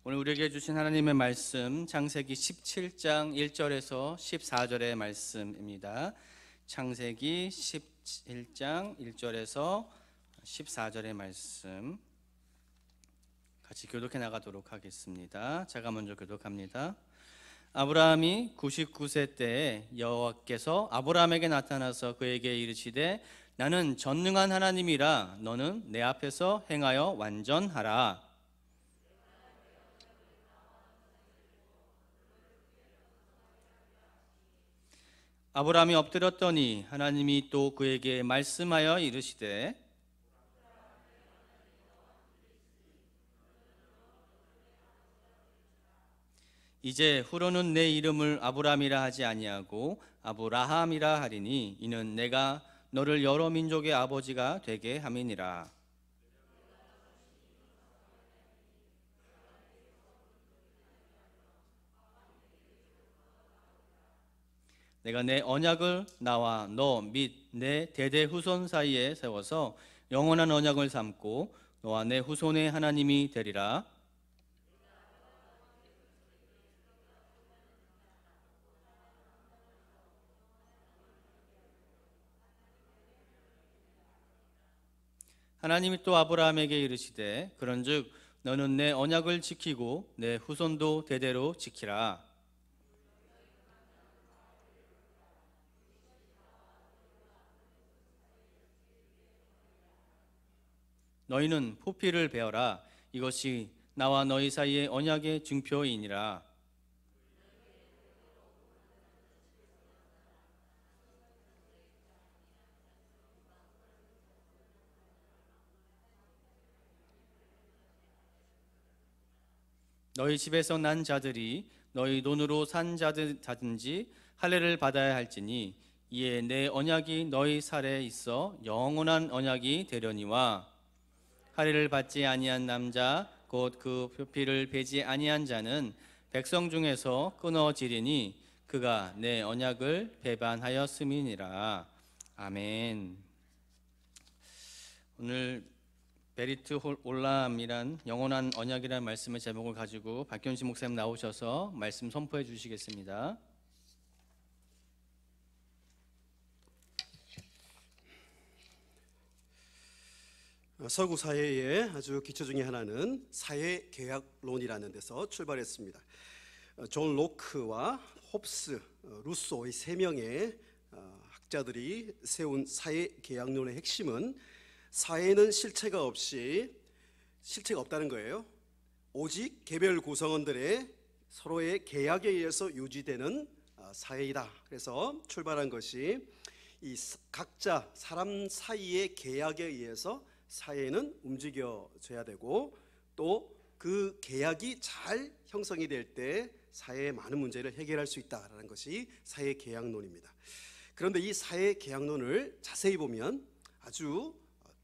오늘 우리에게 주신 하나님의 말씀 창세기 17장 1절에서 14절의 말씀입니다. 창세기 17장 1절에서 14절의 말씀 같이 교독해 나가도록 하겠습니다. 제가 먼저 교독합니다. 아브라함이 99세 때에 여호와께서 아브라함에게 나타나서 그에게 이르시되 나는 전능한 하나님이라 너는 내 앞에서 행하여 완전하라. 아브라함이 엎드렸더니 하나님이 또 그에게 말씀하여 이르시되 이제 후로는 내 이름을 아브라함이라 하지 아니하고 아브라함이라 하리니 이는 내가 너를 여러 민족의 아버지가 되게 함이니라. 내가 내 언약을 나와 너 및 내 대대 후손 사이에 세워서 영원한 언약을 삼고 너와 내 후손의 하나님이 되리라. 하나님이 또 아브라함에게 이르시되 그런즉 너는 내 언약을 지키고 내 후손도 대대로 지키라. 너희는 포피를 베어라. 이것이 나와 너희 사이의 언약의 증표이니라. 너희 집에서 난 자들이 너희 돈으로 산 자든지 할례를 받아야 할지니 이에 내 언약이 너희 살에 있어 영원한 언약이 되려니와 할례를 받지 아니한 남자 곧 그 표피를 베지 아니한 자는 백성 중에서 끊어지리니 그가 내 언약을 배반하였음이니라. 아멘. 오늘 베리트 올람이란 영원한 언약이라는 말씀의 제목을 가지고 박현식 목사님 나오셔서 말씀 선포해 주시겠습니다. 서구 사회의 아주 기초 중에 하나는 사회계약론이라는 데서 출발했습니다. 존 로크와 홉스, 루소 이 세 명의 학자들이 세운 사회계약론의 핵심은 사회는 실체가 없다는 거예요. 오직 개별 구성원들의 서로의 계약에 의해서 유지되는 사회이다. 그래서 출발한 것이 이 각자 사람 사이의 계약에 의해서 사회는 움직여져야 되고 또 그 계약이 잘 형성이 될 때 사회의 많은 문제를 해결할 수 있다는 것이 사회계약론입니다. 그런데 이 사회계약론을 자세히 보면 아주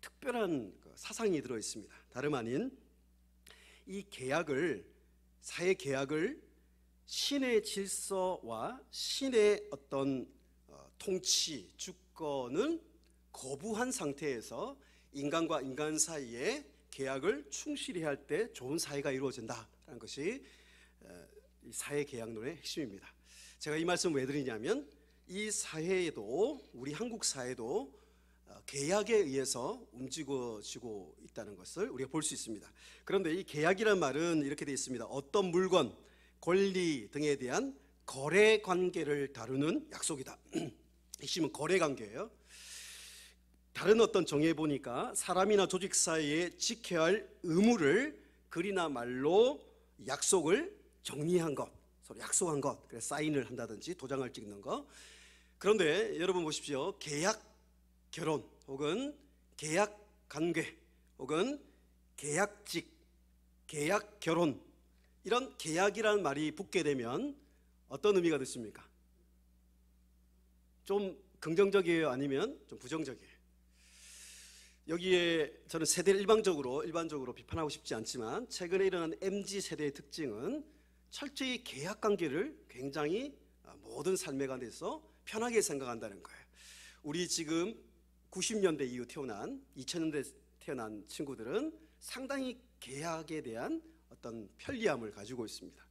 특별한 사상이 들어 있습니다. 다름 아닌 이 사회계약을 신의 질서와 신의 어떤 통치, 주권을 거부한 상태에서 인간과 인간 사이에 계약을 충실히 할 때 좋은 사회가 이루어진다는 것이 이 사회계약론의 핵심입니다. 제가 이 말씀 왜 드리냐면 이 사회에도 우리 한국 사회도 계약에 의해서 움직여지고 있다는 것을 우리가 볼 수 있습니다. 그런데 이 계약이란 말은 이렇게 되어 있습니다. 어떤 물건, 권리 등에 대한 거래 관계를 다루는 약속이다. 핵심은 거래 관계예요. 다른 어떤 정의에 보니까 사람이나 조직 사이에 지켜야 할 의무를 글이나 말로 약속을 정리한 것, 서로 약속한 것, 그래서 사인을 한다든지 도장을 찍는 것. 그런데 여러분 보십시오. 계약 결혼 혹은 계약 관계 혹은 계약직, 계약 결혼 이런 계약이라는 말이 붙게 되면 어떤 의미가 있습니까? 좀 긍정적이에요? 아니면 좀 부정적이에요? 여기에 저는 세대를 일반적으로 비판하고 싶지 않지만 최근에 일어난 MZ세대의 특징은 철저히 계약관계를 굉장히 모든 삶에 관해서 편하게 생각한다는 거예요. 우리 지금 90년대 이후 태어난 2000년대 태어난 친구들은 상당히 계약에 대한 어떤 편리함을 가지고 있습니다.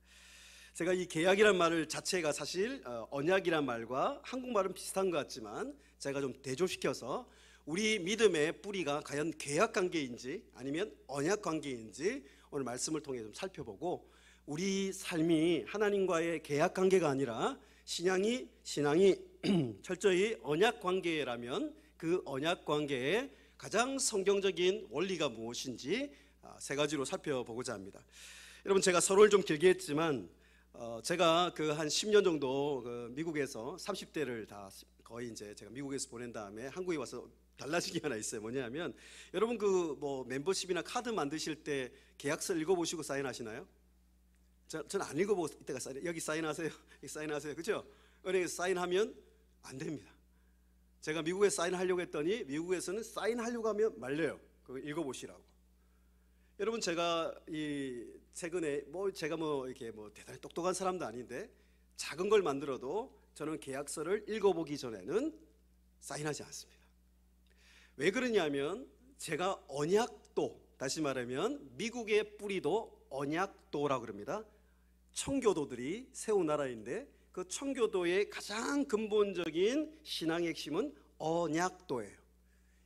제가 이 계약이란 말을 자체가 사실 언약이란 말과 한국말은 비슷한 것 같지만 제가 좀 대조시켜서 우리 믿음의 뿌리가 과연 계약 관계인지 아니면 언약 관계인지 오늘 말씀을 통해 좀 살펴보고, 우리 삶이 하나님과의 계약 관계가 아니라 신앙이 철저히 언약 관계라면 그 언약 관계의 가장 성경적인 원리가 무엇인지 세 가지로 살펴보고자 합니다. 여러분, 제가 서론을 좀 길게 했지만 제가 그 한 10년 정도 미국에서 30대를 다 거의 이제 제가 미국에서 보낸 다음에 한국에 와서 달라진 게 하나 있어요. 뭐냐면, 여러분 그 뭐 멤버십이나 카드 만드실 때 계약서 읽어보시고 사인하시나요? 저는 안 읽어보고 이때가 여기 사인하세요, 여기 사인하세요, 그죠? 은행에서 사인하면 안 됩니다. 제가 미국에 사인하려고 했더니 미국에서는 사인하려고 하면 말려요. 그거 읽어보시라고. 여러분, 제가 이 최근에 제가 이렇게 대단히 똑똑한 사람도 아닌데 작은 걸 만들어도 저는 계약서를 읽어보기 전에는 사인하지 않습니다. 왜 그러냐면 제가 언약도, 다시 말하면 미국의 뿌리도 언약도라고 그럽니다. 청교도들이 세운 나라인데 그 청교도의 가장 근본적인 신앙의 핵심은 언약도예요.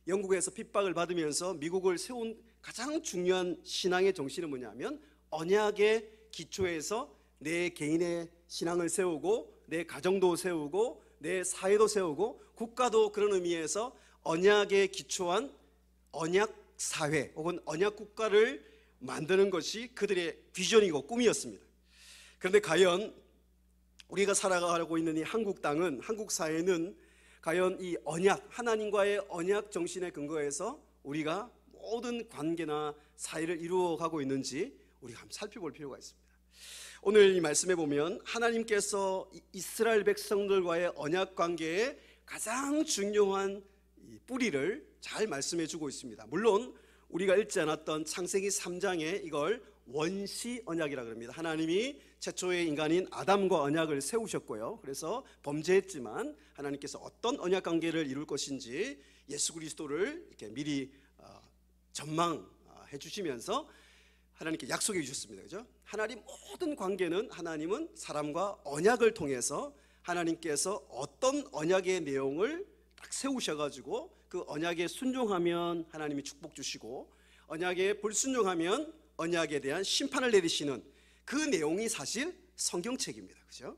영국에서 핍박을 받으면서 미국을 세운 가장 중요한 신앙의 정신은 뭐냐면 언약의 기초에서 내 개인의 신앙을 세우고 내 가정도 세우고 내 사회도 세우고 국가도 그런 의미에서 언약에 기초한 언약 사회 혹은 언약 국가를 만드는 것이 그들의 비전이고 꿈이었습니다. 그런데 과연 우리가 살아가고 있는 이 한국 땅은, 한국 사회는 과연 이 언약, 하나님과의 언약 정신에 근거해서 우리가 모든 관계나 사회를 이루어가고 있는지 우리가 한번 살펴볼 필요가 있습니다. 오늘 이 말씀에 보면 하나님께서 이스라엘 백성들과의 언약 관계에 가장 중요한 뿌리를 잘 말씀해 주고 있습니다. 물론 우리가 읽지 않았던 창세기 3장에 이걸 원시 언약이라고 합니다. 하나님이 최초의 인간인 아담과 언약을 세우셨고요. 그래서 범죄했지만 하나님께서 어떤 언약 관계를 이룰 것인지 예수 그리스도를 이렇게 미리 전망해 주시면서 하나님께 약속해 주셨습니다. 그죠? 하나님 모든 관계는, 하나님은 사람과 언약을 통해서 하나님께서 어떤 언약의 내용을 딱 세우셔가지고 그 언약에 순종하면 하나님이 축복 주시고 언약에 불순종하면 언약에 대한 심판을 내리시는 그 내용이 사실 성경책입니다. 그죠?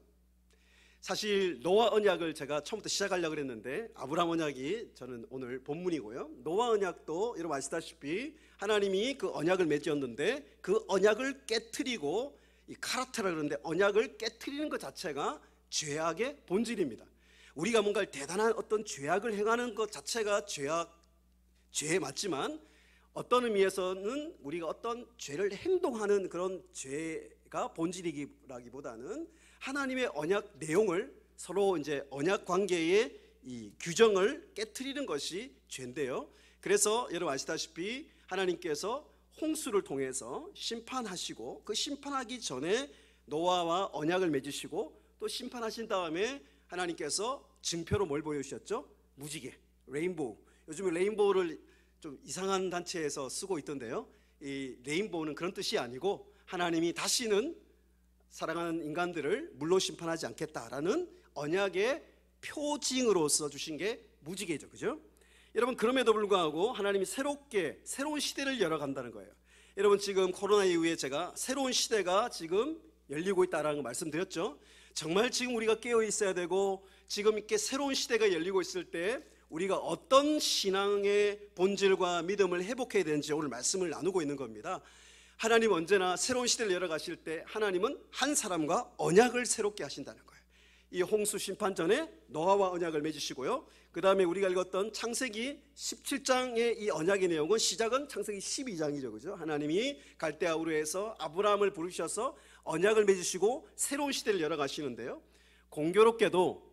사실 노아 언약을 제가 처음부터 시작하려고 했는데 아브라함 언약이 저는 오늘 본문이고요. 노아 언약도 여러분 아시다시피 하나님이 그 언약을 맺었는데 그 언약을 깨트리고, 이 카라테라 그러는데 언약을 깨트리는 것 자체가 죄악의 본질입니다. 우리가 뭔가 대단한 어떤 죄악을 행하는 것 자체가 죄에 맞지만 어떤 의미에서는 우리가 어떤 죄를 행동하는 그런 죄가 본질이기보다는 하나님의 언약 내용을 서로 이제 언약 관계의 이 규정을 깨트리는 것이 죄인데요. 그래서 여러분 아시다시피 하나님께서 홍수를 통해서 심판하시고 그 심판하기 전에 노아와 언약을 맺으시고 또 심판하신 다음에 하나님께서 증표로 뭘 보여주셨죠? 무지개, 레인보우. 요즘에 레인보우를 좀 이상한 단체에서 쓰고 있던데요. 이 레인보우는 그런 뜻이 아니고 하나님이 다시는 사랑하는 인간들을 물로 심판하지 않겠다라는 언약의 표징으로서 주신 게 무지개죠. 그죠? 여러분, 그럼에도 불구하고 하나님이 새로운 시대를 열어간다는 거예요. 여러분, 지금 코로나 이후에 제가 새로운 시대가 지금 열리고 있다는 걸 말씀드렸죠. 정말 지금 우리가 깨어 있어야 되고 지금 이렇게 새로운 시대가 열리고 있을 때 우리가 어떤 신앙의 본질과 믿음을 회복해야 되는지 오늘 말씀을 나누고 있는 겁니다. 하나님 언제나 새로운 시대를 열어가실 때 하나님은 한 사람과 언약을 새롭게 하신다는 거예요. 이 홍수 심판 전에 노아와 언약을 맺으시고요. 그 다음에 우리가 읽었던 창세기 17장의 이 언약의 내용은 시작은 창세기 12장이죠. 그죠? 하나님이 갈대아 우르에서 아브라함을 부르셔서 언약을 맺으시고 새로운 시대를 열어가시는데요. 공교롭게도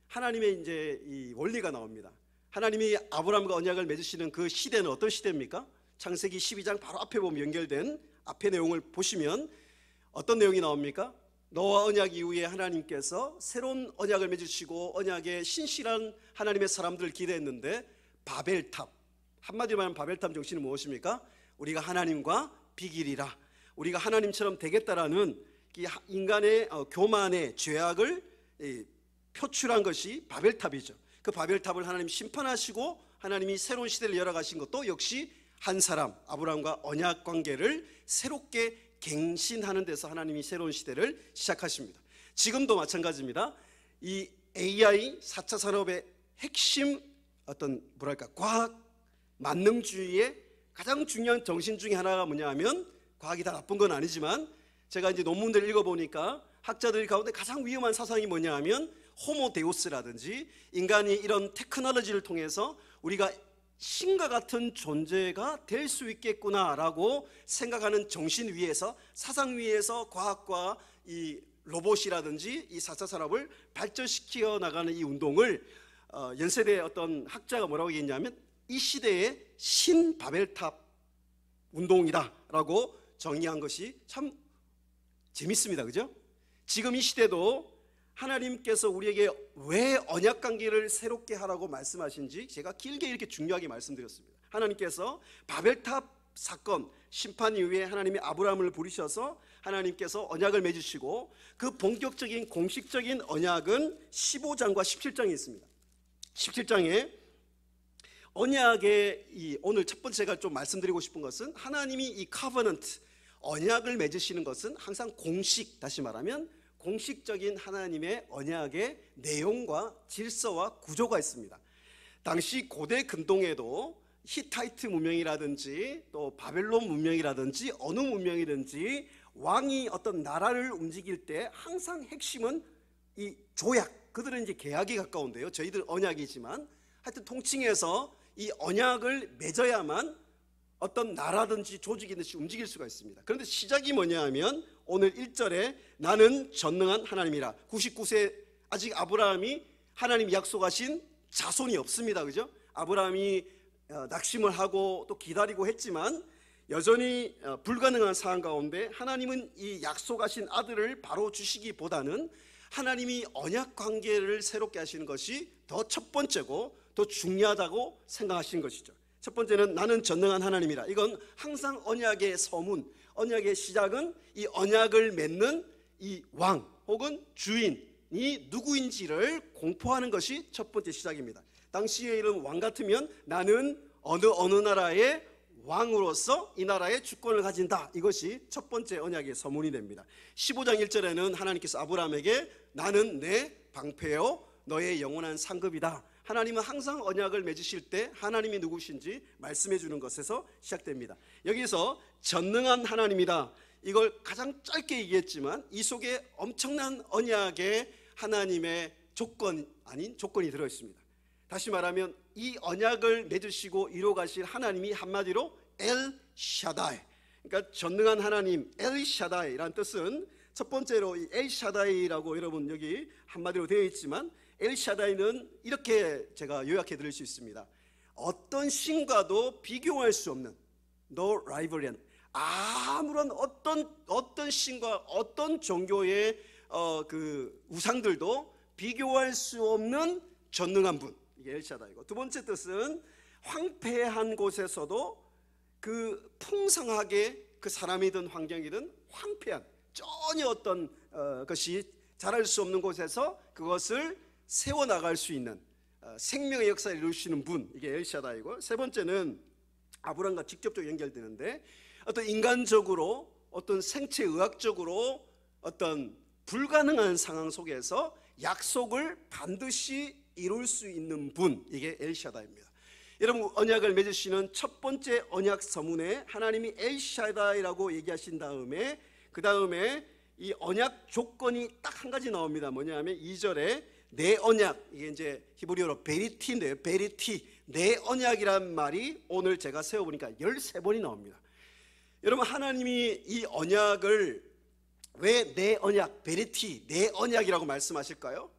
하나님의 이제 이 원리가 나옵니다. 하나님이 아브라함과 언약을 맺으시는 그 시대는 어떤 시대입니까? 창세기 12장 바로 앞에 보면 연결된 앞의 내용을 보시면 어떤 내용이 나옵니까? 노아 언약 이후에 하나님께서 새로운 언약을 맺으시고 언약에 신실한 하나님의 사람들을 기대했는데 바벨탑, 한마디로 말하면 바벨탑 정신은 무엇입니까? 우리가 하나님과 비길이라, 우리가 하나님처럼 되겠다라는 이 인간의 교만의 죄악을 표출한 것이 바벨탑이죠. 그 바벨탑을 하나님 심판하시고 하나님이 새로운 시대를 열어가신 것도 역시 한 사람 아브라함과 언약 관계를 새롭게 갱신하는 데서 하나님이 새로운 시대를 시작하십니다. 지금도 마찬가지입니다. 이 AI 4차 산업의 핵심 과학 만능주의의 가장 중요한 정신 중에 하나가 뭐냐 하면, 과학이 다 나쁜 건 아니지만 제가 이제 논문들 읽어보니까 학자들 가운데 가장 위험한 사상이 뭐냐 하면 호모데우스라든지 인간이 이런 테크놀로지를 통해서 우리가 신과 같은 존재가 될 수 있겠구나라고 생각하는 정신 위에서, 사상 위에서 과학과 이 로봇이라든지 이 4차 산업을 발전시켜 나가는 이 운동을 연세대 어떤 학자가 뭐라고 얘기했냐면 이 시대의 신바벨탑 운동이다라고 정의한 것이 참 재밌습니다. 그죠? 지금 이 시대도 하나님께서 우리에게 왜 언약관계를 새롭게 하라고 말씀하신지 제가 길게 이렇게 중요하게 말씀드렸습니다. 하나님께서 바벨탑 사건 심판 이후에 하나님이 아브라함을 부르셔서 하나님께서 언약을 맺으시고 그 본격적인 공식적인 언약은 15장과 17장에 있습니다. 17장에 언약의 오늘 첫 번째 제가 좀 말씀드리고 싶은 것은, 하나님이 이 커버넌트 언약을 맺으시는 것은 항상 공식, 다시 말하면 공식적인 하나님의 언약의 내용과 질서와 구조가 있습니다. 당시 고대 근동에도 히타이트 문명이라든지 또 바벨론 문명이라든지 어느 문명이든지 왕이 어떤 나라를 움직일 때 항상 핵심은 이 조약, 그들은 이제 계약에 가까운데요. 저희들 언약이지만 하여튼 통칭해서 이 언약을 맺어야만 어떤 나라든지 조직이든지 움직일 수가 있습니다. 그런데 시작이 뭐냐 하면 오늘 1절에 나는 전능한 하나님이라. 99세 아직 아브라함이 하나님이 약속하신 자손이 없습니다. 그죠? 아브라함이 낙심을 하고 또 기다리고 했지만 여전히 불가능한 상황 가운데 하나님은 이 약속하신 아들을 바로 주시기보다는 하나님이 언약 관계를 새롭게 하시는 것이 더 첫 번째고 더 중요하다고 생각하신 것이죠. 첫 번째는 나는 전능한 하나님이라. 이건 항상 언약의 서문, 언약의 시작은 이 언약을 맺는 이 왕 혹은 주인이 누구인지를 공포하는 것이 첫 번째 시작입니다. 당시에 이런 왕 같으면 나는 어느 나라의 왕으로서 이 나라의 주권을 가진다. 이것이 첫 번째 언약의 서문이 됩니다. 15장 1절에는 하나님께서 아브라함에게 나는 내 방패요 너의 영원한 상급이다. 하나님은 항상 언약을 맺으실 때 하나님이 누구신지 말씀해 주는 것에서 시작됩니다. 여기서 전능한 하나님이다. 이걸 가장 짧게 얘기했지만 이 속에 엄청난 언약의 하나님의 조건 아닌 조건이 들어있습니다. 다시 말하면 이 언약을 맺으시고 이루어가실 하나님이 한마디로 엘 샤다이, 그러니까 전능한 하나님 엘 샤다이라는 뜻은 첫 번째로 이 엘 샤다이라고 여러분 여기 한마디로 되어 있지만 엘 샤다이는 이렇게 제가 요약해 드릴 수 있습니다. 어떤 신과도 비교할 수 없는 no rivalry, 아무런 어떤 신과 어떤 종교의 그 우상들도 비교할 수 없는 전능한 분, 이게 엘샤다이고, 두 번째 뜻은 황폐한 곳에서도 그 풍성하게 그 사람이든 환경이든 황폐한 전혀 어떤 것이 자랄 수 없는 곳에서 그것을 세워나갈 수 있는 생명의 역사를 이루시는 분, 이게 엘샤다이고, 세 번째는 아브람과 직접적으로 연결되는데 어떤 인간적으로 어떤 생체의학적으로 어떤 불가능한 상황 속에서 약속을 반드시 이룰 수 있는 분, 이게 엘샤다이입니다. 여러분 언약을 맺으시는 첫 번째 언약 서문에 하나님이 엘샤다이라고 얘기하신 다음에 그 다음에 이 언약 조건이 딱 한 가지 나옵니다. 뭐냐면 2절에 내 언약, 이게 이제 히브리어로 베리티인데요. 베리티, 내 언약이란 말이 오늘 제가 세어보니까 13번이 나옵니다. 여러분 하나님이 이 언약을 왜 내 언약, 베리티, 내 언약이라고 말씀하실까요?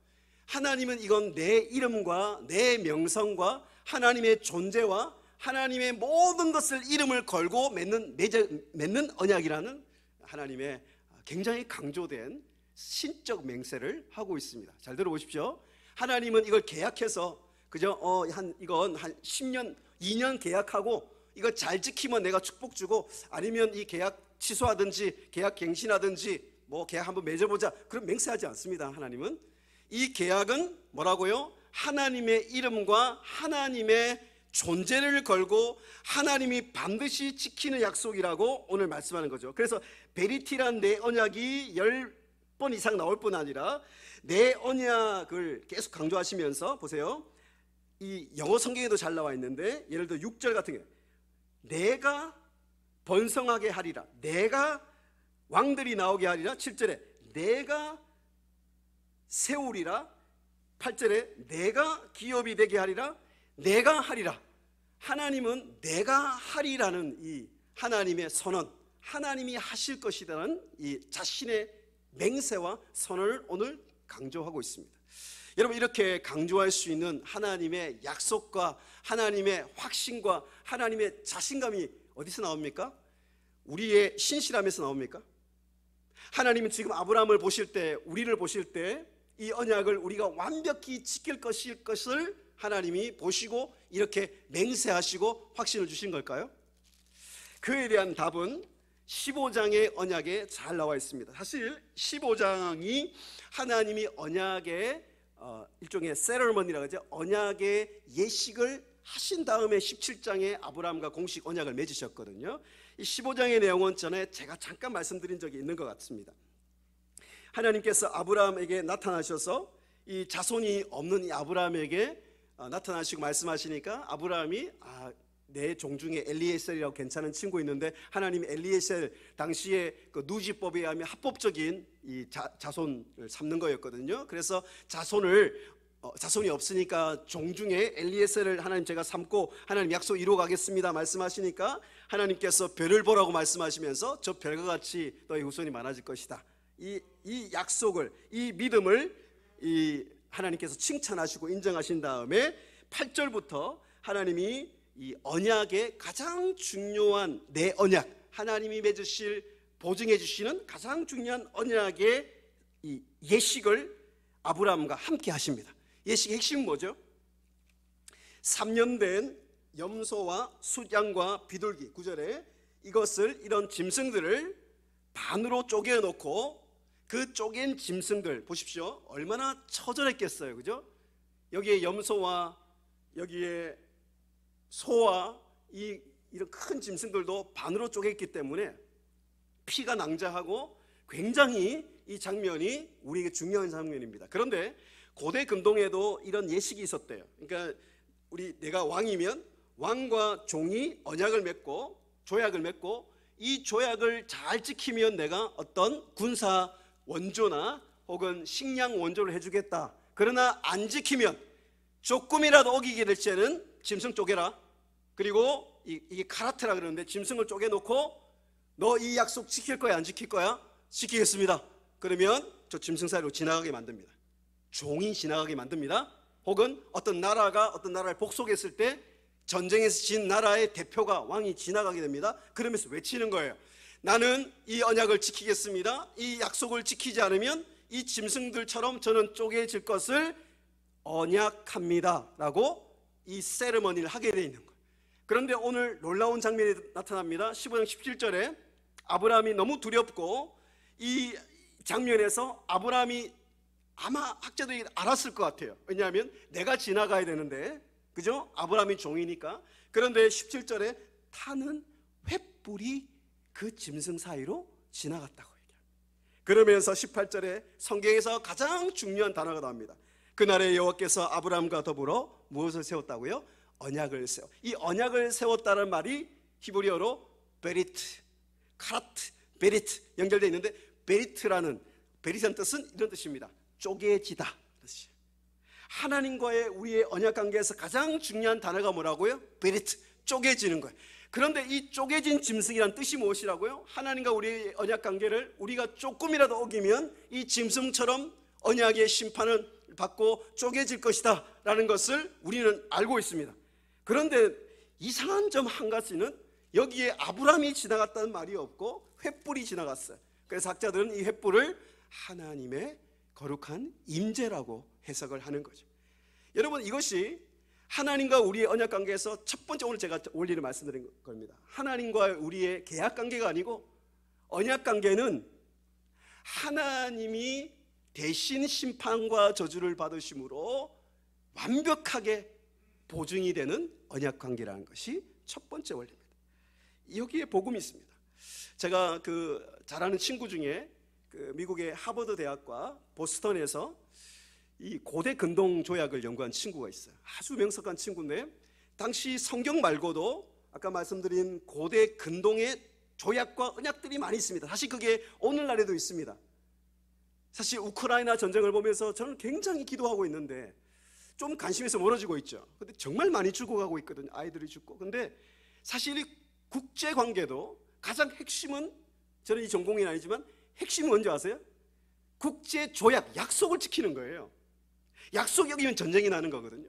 하나님은 이건 내 이름과 내 명성과 하나님의 존재와 하나님의 모든 것을 이름을 걸고 맺는 언약이라는 하나님의 굉장히 강조된 신적 맹세를 하고 있습니다. 잘 들어보십시오. 하나님은 이걸 계약해서 그죠? 이건 한 10년, 2년 계약하고 이거 잘 지키면 내가 축복 주고 아니면 이 계약 취소하든지 계약 갱신하든지 뭐 계약 한번 맺어보자, 그럼 맹세하지 않습니다. 하나님은 이 계약은 뭐라고요? 하나님의 이름과 하나님의 존재를 걸고 하나님이 반드시 지키는 약속이라고 오늘 말씀하는 거죠. 그래서 베리티란 내 언약이 10번 이상 나올 뿐 아니라 내 언약을 계속 강조하시면서 보세요. 이 영어 성경에도 잘 나와 있는데 예를 들어 6절 같은 경우 내가 번성하게 하리라, 내가 왕들이 나오게 하리라, 7절에 내가 세우리라, 8절에 내가 기업이 되게 하리라, 내가 하리라. 하나님은 내가 하리라는 이 하나님의 선언, 하나님이 하실 것이라는 이 자신의 맹세와 선언을 오늘 강조하고 있습니다. 여러분, 이렇게 강조할 수 있는 하나님의 약속과 하나님의 확신과 하나님의 자신감이 어디서 나옵니까? 우리의 신실함에서 나옵니까? 하나님은 지금 아브라함을 보실 때, 우리를 보실 때 이 언약을 우리가 완벽히 지킬 것을 하나님이 보시고 이렇게 맹세하시고 확신을 주신 걸까요? 그에 대한 답은 15장의 언약에 잘 나와 있습니다. 사실 15장이 하나님이 언약의 일종의 세레머니라고 하죠. 언약의 예식을 하신 다음에 17장에 아브라함과 공식 언약을 맺으셨거든요. 이 15장의 내용은 전에 제가 잠깐 말씀드린 적이 있는 것 같습니다. 하나님께서 아브라함에게 나타나셔서 이 자손이 없는 이 아브라함에게 나타나시고 말씀하시니까 아브라함이 내 종중에 엘리에셀이라고 괜찮은 친구 있는데 하나님이 엘리에셀 당시에 그 누지법에 의하면 합법적인 이 자손을 삼는 거였거든요. 그래서 자손이 없으니까 종중에 엘리에셀을 하나님 제가 삼고 하나님 약속 이루어 가겠습니다 말씀하시니까 하나님께서 별을 보라고 말씀하시면서 저 별과 같이 너희 후손이 많아질 것이다. 이 약속을, 이 믿음을 이 하나님께서 칭찬하시고 인정하신 다음에 8절부터 하나님이 이 언약의 가장 중요한 내 언약, 하나님이 맺으실 보증해 주시는 가장 중요한 언약의 이 예식을 아브라함과 함께 하십니다. 예식의 핵심은 뭐죠? 3년 된 염소와 숫양과 비둘기, 9절에 이런 짐승들을 반으로 쪼개 놓고 그 쪼갠 짐승들 보십시오. 얼마나 처절했겠어요, 그죠? 여기에 염소와 여기에 소와 이런 큰 짐승들도 반으로 쪼갰기 때문에 피가 낭자하고 굉장히 이 장면이 우리에게 중요한 장면입니다. 그런데 고대 근동에도 이런 예식이 있었대요. 그러니까 내가 왕이면 왕과 종이 언약을 맺고 조약을 맺고 이 조약을 잘 지키면 내가 어떤 군사 원조나 혹은 식량 원조를 해주겠다. 그러나 안 지키면 조금이라도 어기게 될 때는 짐승 쪼개라. 그리고 이게 카라테라 그러는데 짐승을 쪼개놓고 너 이 약속 지킬 거야 안 지킬 거야? 지키겠습니다. 그러면 저 짐승 사이로 지나가게 만듭니다. 종이 지나가게 만듭니다. 혹은 어떤 나라를 복속했을 때 전쟁에서 진 나라의 대표가 왕이 지나가게 됩니다. 그러면서 외치는 거예요. 나는 이 언약을 지키겠습니다. 이 약속을 지키지 않으면 이 짐승들처럼 저는 쪼개질 것을 언약합니다 라고 이 세레머니를 하게 되어 있는 거예요. 그런데 오늘 놀라운 장면이 나타납니다. 15장 17절에 아브라함이 너무 두렵고 이 장면에서 아브라함이 아마 학자들이 알았을 것 같아요. 왜냐하면 내가 지나가야 되는데, 그죠? 아브라함이 종이니까. 그런데 17절에 타는 횃불이 그 짐승 사이로 지나갔다고 얘기합니다. 그러면서 18절에 성경에서 가장 중요한 단어가 나옵니다. 그날에 여호와께서 아브라함과 더불어 무엇을 세웠다고요? 언약을 세워. 이 언약을 세웠다는 말이 히브리어로 베리트, 카라트, 베리트 연결되어 있는데 베리트라는 뜻은 이런 뜻입니다. 쪼개지다. 하나님과의 우리의 언약 관계에서 가장 중요한 단어가 뭐라고요? 베리트, 쪼개지는 거예요. 그런데 이 쪼개진 짐승이란 뜻이 무엇이라고요? 하나님과 우리의 언약 관계를 우리가 조금이라도 어기면 이 짐승처럼 언약의 심판을 받고 쪼개질 것이다 라는 것을 우리는 알고 있습니다. 그런데 이상한 점 한 가지는 여기에 아브라함이 지나갔다는 말이 없고 횃불이 지나갔어요. 그래서 학자들은 이 횃불을 하나님의 거룩한 임재라고 해석을 하는 거죠. 여러분, 이것이 하나님과 우리의 언약 관계에서 첫 번째 오늘 제가 원리를 말씀드린 겁니다. 하나님과 우리의 계약 관계가 아니고 언약 관계는 하나님이 대신 심판과 저주를 받으심으로 완벽하게 보증이 되는 언약 관계라는 것이 첫 번째 원리입니다. 여기에 복음이 있습니다. 제가 잘 아는 친구 중에 미국의 하버드 대학과 보스턴에서 이 고대 근동 조약을 연구한 친구가 있어요. 아주 명석한 친구인데, 당시 성경 말고도 아까 말씀드린 고대 근동의 조약과 언약들이 많이 있습니다. 사실 그게 오늘날에도 있습니다. 사실 우크라이나 전쟁을 보면서 저는 굉장히 기도하고 있는데 좀 관심에서 멀어지고 있죠. 근데 정말 많이 죽어가고 있거든요. 아이들이 죽고. 근데 사실 이 국제 관계도 가장 핵심은, 저는 이 전공이 아니지만 핵심은 뭔지 아세요? 국제 조약, 약속을 지키는 거예요. 약속이 어기면 전쟁이 나는 거거든요.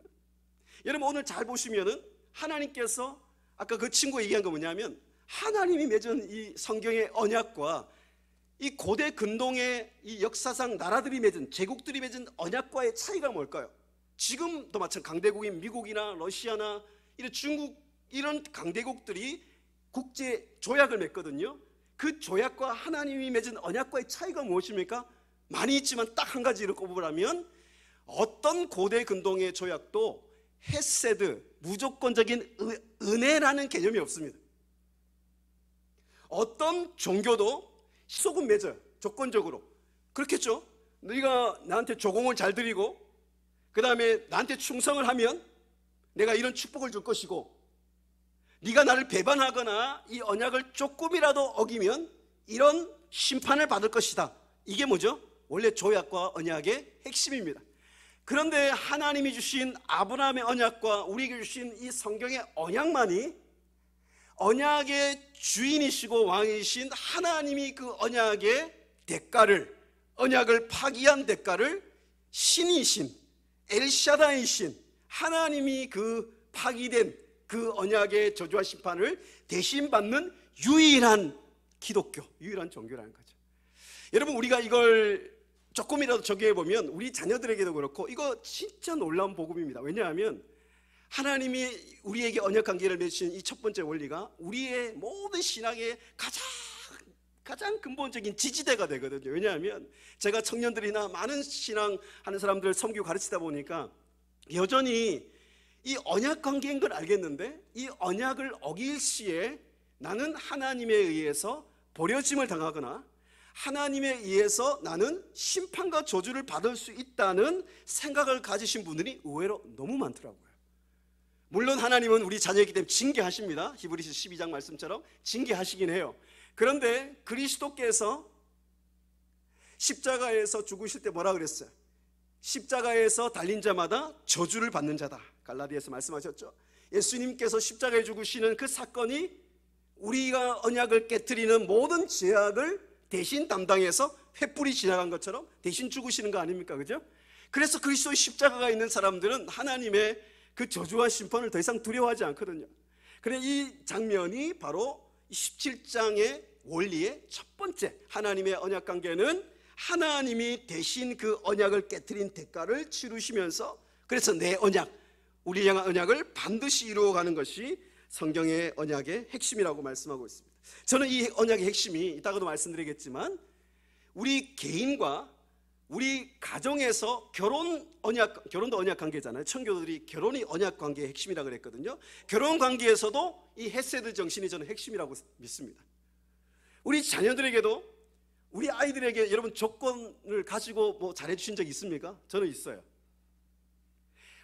여러분 오늘 잘 보시면은 하나님께서 아까 그 친구가 얘기한 거 뭐냐면, 하나님이 맺은 이 성경의 언약과 이 고대 근동의 이 역사상 나라들이 맺은, 제국들이 맺은 언약과의 차이가 뭘까요? 지금도 마찬가지 강대국인 미국이나 러시아나 이런 중국, 이런 강대국들이 국제 조약을 맺거든요. 그 조약과 하나님이 맺은 언약과의 차이가 무엇입니까? 많이 있지만 딱 한 가지를 꼽으라면, 어떤 고대 근동의 조약도 헤세드, 무조건적인 은혜라는 개념이 없습니다. 어떤 종교도 희소금 맺어요. 조건적으로. 그렇겠죠? 네가 나한테 조공을 잘 드리고 그 다음에 나한테 충성을 하면 내가 이런 축복을 줄 것이고, 네가 나를 배반하거나 이 언약을 조금이라도 어기면 이런 심판을 받을 것이다. 이게 뭐죠? 원래 조약과 언약의 핵심입니다. 그런데 하나님이 주신 아브라함의 언약과 우리에게 주신 이 성경의 언약만이, 언약의 주인이시고 왕이신 하나님이 그 언약의 대가를, 언약을 파기한 대가를 신이신 엘샤다이신 하나님이 그 파기된 그 언약의 저주와 심판을 대신 받는 유일한 기독교, 유일한 종교라는 거죠. 여러분 우리가 이걸 조금이라도 적용해 보면 우리 자녀들에게도 그렇고 이거 진짜 놀라운 복음입니다. 왜냐하면 하나님이 우리에게 언약 관계를 맺으신 이 첫 번째 원리가 우리의 모든 신학의 가장 근본적인 지지대가 되거든요. 왜냐하면 제가 청년들이나 많은 신앙하는 사람들 섬기고 가르치다 보니까 여전히 이 언약 관계인 걸 알겠는데, 이 언약을 어길 시에 나는 하나님에 의해서 버려짐을 당하거나 하나님에 의해서 나는 심판과 저주를 받을 수 있다는 생각을 가지신 분들이 의외로 너무 많더라고요. 물론 하나님은 우리 자녀이기 때문에 징계하십니다. 히브리서 12장 말씀처럼 징계하시긴 해요. 그런데 그리스도께서 십자가에서 죽으실 때 뭐라 그랬어요? 십자가에서 달린 자마다 저주를 받는 자다. 갈라디아서 말씀하셨죠. 예수님께서 십자가에 죽으시는 그 사건이 우리가 언약을 깨트리는 모든 죄악을 대신 담당해서 횃불이 지나간 것처럼 대신 죽으시는 거 아닙니까? 그죠? 그래서 그리스도의 십자가가 있는 사람들은 하나님의 그 저주와 심판을 더 이상 두려워하지 않거든요. 그래 이 장면이 바로 17장의 원리의 첫 번째, 하나님의 언약 관계는 하나님이 대신 그 언약을 깨트린 대가를 치르시면서, 그래서 내 언약, 우리 향한 언약을 반드시 이루어가는 것이 성경의 언약의 핵심이라고 말씀하고 있습니다. 저는 이 언약의 핵심이 이따가도 말씀드리겠지만 우리 개인과 우리 가정에서 결혼도 언약 관계잖아요. 청교도들이 결혼이 언약 관계의 핵심이라고 그랬거든요. 결혼 관계에서도 이 헤세드 정신이 저는 핵심이라고 믿습니다. 우리 자녀들에게도, 우리 아이들에게 여러분 조건을 가지고 뭐 잘해주신 적 있습니까? 저는 있어요.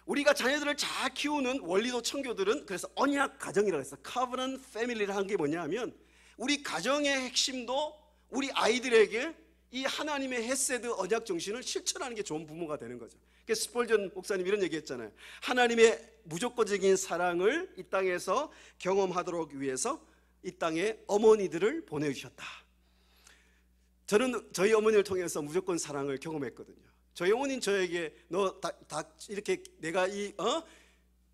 우리가 자녀들을 잘 키우는 원리도 청교들은 그래서 언약 가정이라고 해서 covenant family를 한 게 뭐냐 하면, 우리 가정의 핵심도 우리 아이들에게 이 하나님의 헤세드 언약 정신을 실천하는 게 좋은 부모가 되는 거죠. 그래서 스폴전 목사님 이런 얘기 했잖아요. 하나님의 무조건적인 사랑을 이 땅에서 경험하도록 위해서 이 땅에 어머니들을 보내주셨다. 저는 저희 어머니를 통해서 무조건 사랑을 경험했거든요. 저희 어머니는 저에게 너 다 이렇게 내가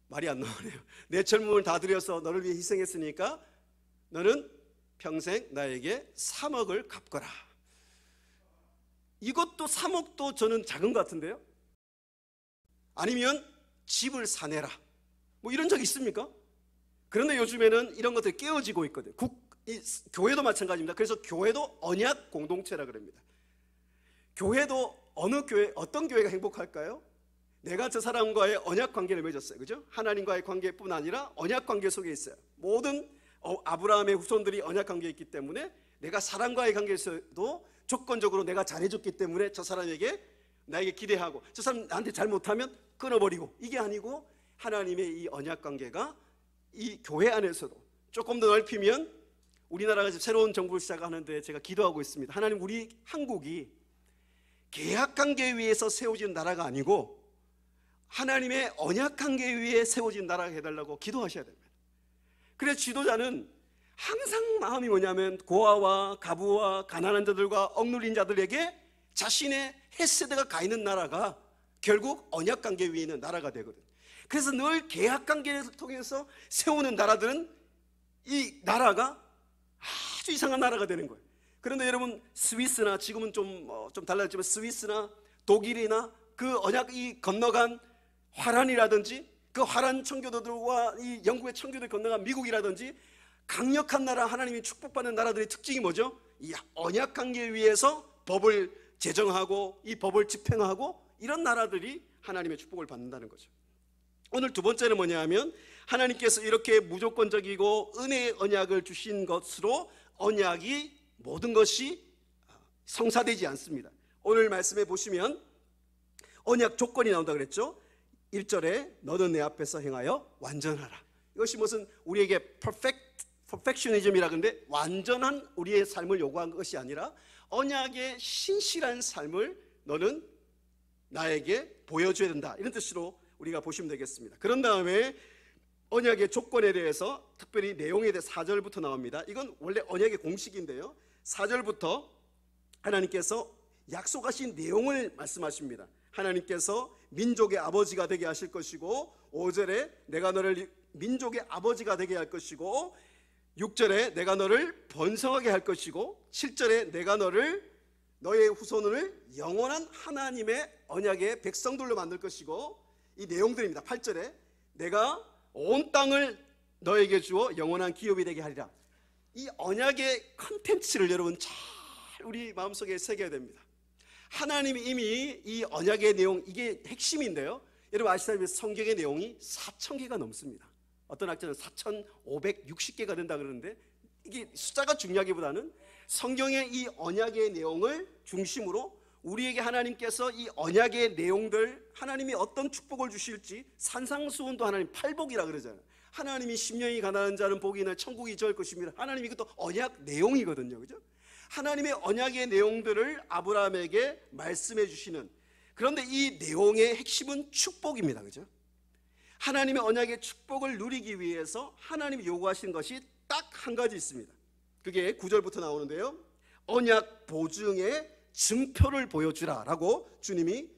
말이 안 나오네요. 내 젊음을 다 들여서 너를 위해 희생했으니까 너는 평생 나에게 3억을 갚거라. 이것도 3억도 저는 작은 것 같은데요. 아니면 집을 사내라, 뭐 이런 적 있습니까? 그런데 요즘에는 이런 것들이 깨어지고 있거든요. 이 교회도 마찬가지입니다. 그래서 교회도 언약 공동체라 그럽니다. 교회도 어느 교회, 어떤 교회가 행복할까요? 내가 저 사람과의 언약 관계를 맺었어요. 그죠? 하나님과의 관계뿐 아니라 언약 관계 속에 있어요. 모든 아브라함의 후손들이 언약 관계에 있기 때문에 내가 사람과의 관계에서도 조건적으로 내가 잘해줬기 때문에 저 사람에게 나에게 기대하고 저 사람 나한테 잘못하면 끊어버리고, 이게 아니고 하나님의 이 언약 관계가 이 교회 안에서도 조금 더 넓히면, 우리나라가 지금 새로운 정부를 시작하는데 제가 기도하고 있습니다. 하나님, 우리 한국이 계약 관계 위에서 세워진 나라가 아니고 하나님의 언약 관계 위에 세워진 나라가 해달라고 기도하셔야 됩니다. 그래서 지도자는 항상 마음이 뭐냐면 고아와 가부와 가난한 자들과 억눌린 자들에게 자신의 헤세드가 가 있는 나라가 결국 언약 관계 위에 있는 나라가 되거든. 그래서 늘 계약 관계를 통해서 세우는 나라들은 이 나라가 아주 이상한 나라가 되는 거예요. 그런데 여러분, 스위스나, 지금은 좀 달라졌지만 스위스나 독일이나 그 언약이 건너간 화란이라든지, 그 화란 청교도들과 이 영국의 청교도를 건너간 미국이라든지, 강력한 나라, 하나님이 축복받는 나라들의 특징이 뭐죠? 이 언약 관계 위에서 법을 제정하고 이 법을 집행하고, 이런 나라들이 하나님의 축복을 받는다는 거죠. 오늘 두 번째는 뭐냐면, 하나님께서 이렇게 무조건적이고 은혜의 언약을 주신 것으로 언약이 모든 것이 성사되지 않습니다. 오늘 말씀에 보시면 언약 조건이 나온다 그랬죠. 1절에 너는 내 앞에서 행하여 완전하라. 이것이 무슨 우리에게 perfectionism이라 그러는데, 완전한 우리의 삶을 요구한 것이 아니라 언약의 신실한 삶을 너는 나에게 보여줘야 된다, 이런 뜻으로 우리가 보시면 되겠습니다. 그런 다음에 언약의 조건에 대해서, 특별히 내용에 대해 4절부터 나옵니다. 이건 원래 언약의 공식인데요, 4절부터 하나님께서 약속하신 내용을 말씀하십니다. 하나님께서 민족의 아버지가 되게 하실 것이고, 5절에 내가 너를 민족의 아버지가 되게 할 것이고, 6절에 내가 너를 번성하게 할 것이고, 7절에 내가 너의 후손을 영원한 하나님의 언약의 백성들로 만들 것이고, 이 내용들입니다. 8절에 내가 온 땅을 너에게 주어 영원한 기업이 되게 하리라. 이 언약의 컨텐츠를 여러분 잘 우리 마음속에 새겨야 됩니다. 하나님이 이미 이 언약의 내용, 이게 핵심인데요, 여러분 아시다시피 성경의 내용이 4,000개가 넘습니다. 어떤 학자는 4,560개가 된다 그러는데, 이게 숫자가 중요하기보다는 성경의 이 언약의 내용을 중심으로 우리에게 하나님께서 이 언약의 내용들, 하나님이 어떤 축복을 주실지, 산상수훈도 하나님 팔복이라 그러잖아요. 하나님이 심령이 가난한 자는 복이 있나 천국이 저을 것입니다. 하나님, 이것도 언약 내용이거든요, 그죠? 하나님의 언약의 내용들을 아브라함에게 말씀해 주시는, 그런데 이 내용의 핵심은 축복입니다, 그죠? 하나님의 언약의 축복을 누리기 위해서 하나님이 요구하신 것이 딱 한 가지 있습니다. 그게 9절부터 나오는데요, 언약 보증의 증표를 보여주라 라고 주님이,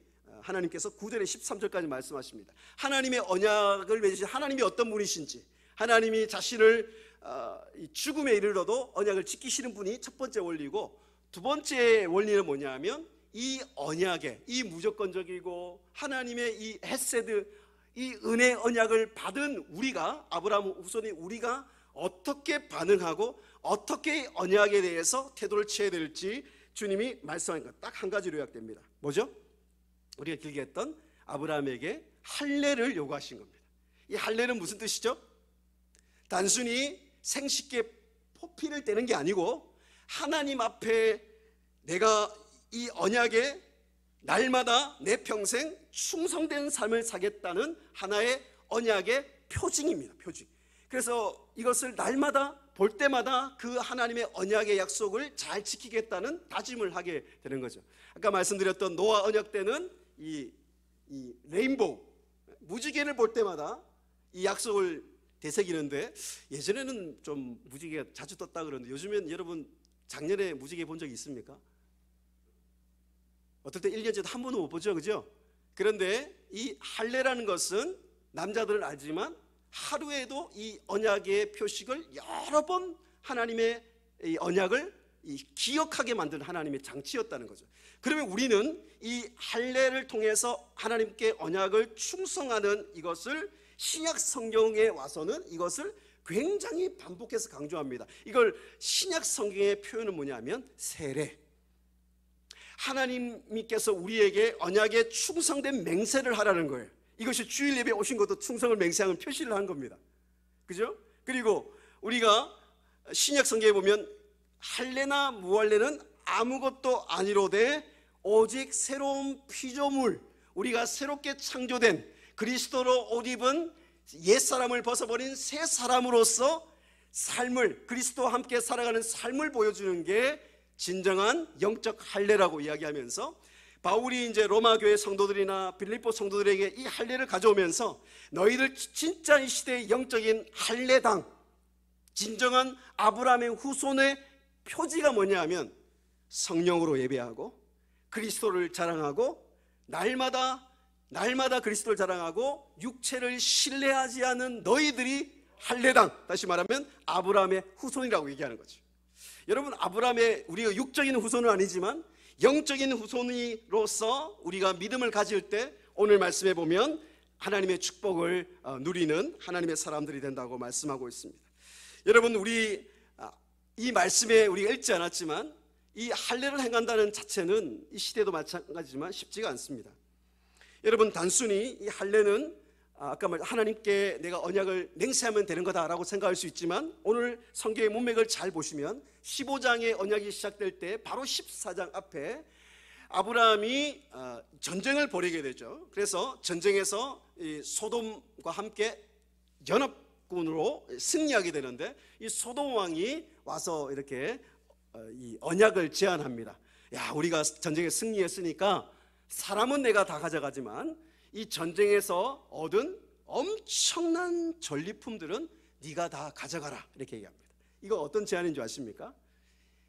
하나님께서 9절에 13절까지 말씀하십니다. 하나님의 언약을 맺으신 하나님이 어떤 분이신지, 하나님이 자신을 죽음에 이르러도 언약을 지키시는 분이 첫 번째 원리고, 두 번째 원리는 뭐냐면 이 언약의, 이 무조건적이고 하나님의 이 헤세드, 이 은혜 언약을 받은 우리가, 아브라함 후손이 우리가 어떻게 반응하고 어떻게 언약에 대해서 태도를 취해야 될지 주님이 말씀하는 것 딱 한 가지로 요약됩니다. 뭐죠? 우리가 길게 했던 아브라함에게 할례를 요구하신 겁니다. 이 할례는 무슨 뜻이죠? 단순히 생식계 포피를 떼는 게 아니고, 하나님 앞에 내가 이 언약에 날마다 내 평생 충성된 삶을 사겠다는 하나의 언약의 표징입니다. 표징. 그래서 이것을 날마다 볼 때마다 그 하나님의 언약의 약속을 잘 지키겠다는 다짐을 하게 되는 거죠. 아까 말씀드렸던 노아 언약 때는 이 레인보우, 무지개를 볼 때마다 이 약속을 되새기는데, 예전에는 좀 무지개가 자주 떴다 그러는데 요즘엔 여러분 작년에 무지개 본 적 있습니까? 어떨 때 1년째도 한 번도 못 보죠, 그죠? 그런데 이 할례라는 것은 남자들은 알지만 하루에도 이 언약의 표식을 여러 번 하나님의 이 언약을 기억하게 만든 하나님의 장치였다는 거죠. 그러면 우리는 이 할례를 통해서 하나님께 언약을 충성하는 이것을 신약 성경에 와서는 이것을 굉장히 반복해서 강조합니다. 이걸 신약 성경의 표현은 뭐냐면 세례. 하나님께서 우리에게 언약에 충성된 맹세를 하라는 거예요. 이것이 주일 예배에 오신 것도 충성을 맹세하는 표시를 한 겁니다. 그죠? 그리고 우리가 신약 성경에 보면 할례나 무할례는 아무것도 아니로되 오직 새로운 피조물, 우리가 새롭게 창조된 그리스도로 옷 입은 옛사람을 벗어버린 새 사람으로서 삶을, 그리스도와 함께 살아가는 삶을 보여주는 게 진정한 영적 할례라고 이야기하면서, 바울이 이제 로마 교회 성도들이나 빌립보 성도들에게 이 할례를 가져오면서 너희들 진짜 이 시대의 영적인 할례당, 진정한 아브라함의 후손의 표지가 뭐냐 하면 성령으로 예배하고 그리스도를 자랑하고 날마다 그리스도를 자랑하고 육체를 신뢰하지 않는 너희들이 할례당, 다시 말하면 아브라함의 후손이라고 얘기하는 거죠. 여러분, 아브라함의, 우리가 육적인 후손은 아니지만 영적인 후손으로서 우리가 믿음을 가질 때 오늘 말씀해 보면 하나님의 축복을 누리는 하나님의 사람들이 된다고 말씀하고 있습니다. 여러분, 우리 이 말씀에 우리가 읽지 않았지만 이 할례를 행한다는 자체는 이 시대도 마찬가지지만 쉽지가 않습니다. 여러분, 단순히 이 할례는 아까 말 하나님께 내가 언약을 맹세하면 되는 거다라고 생각할 수 있지만, 오늘 성경의 문맥을 잘 보시면 15장의 언약이 시작될 때 바로 14장 앞에 아브라함이 전쟁을 벌이게 되죠. 그래서 전쟁에서 이 소돔과 함께 연합군으로 승리하게 되는데, 이 소돔 왕이 와서 이렇게 이 언약을 제안합니다. 야, 우리가 전쟁에 승리했으니까 사람은 내가 다 가져가지만 이 전쟁에서 얻은 엄청난 전리품들은 네가 다 가져가라, 이렇게 얘기합니다. 이거 어떤 제안인 줄 아십니까?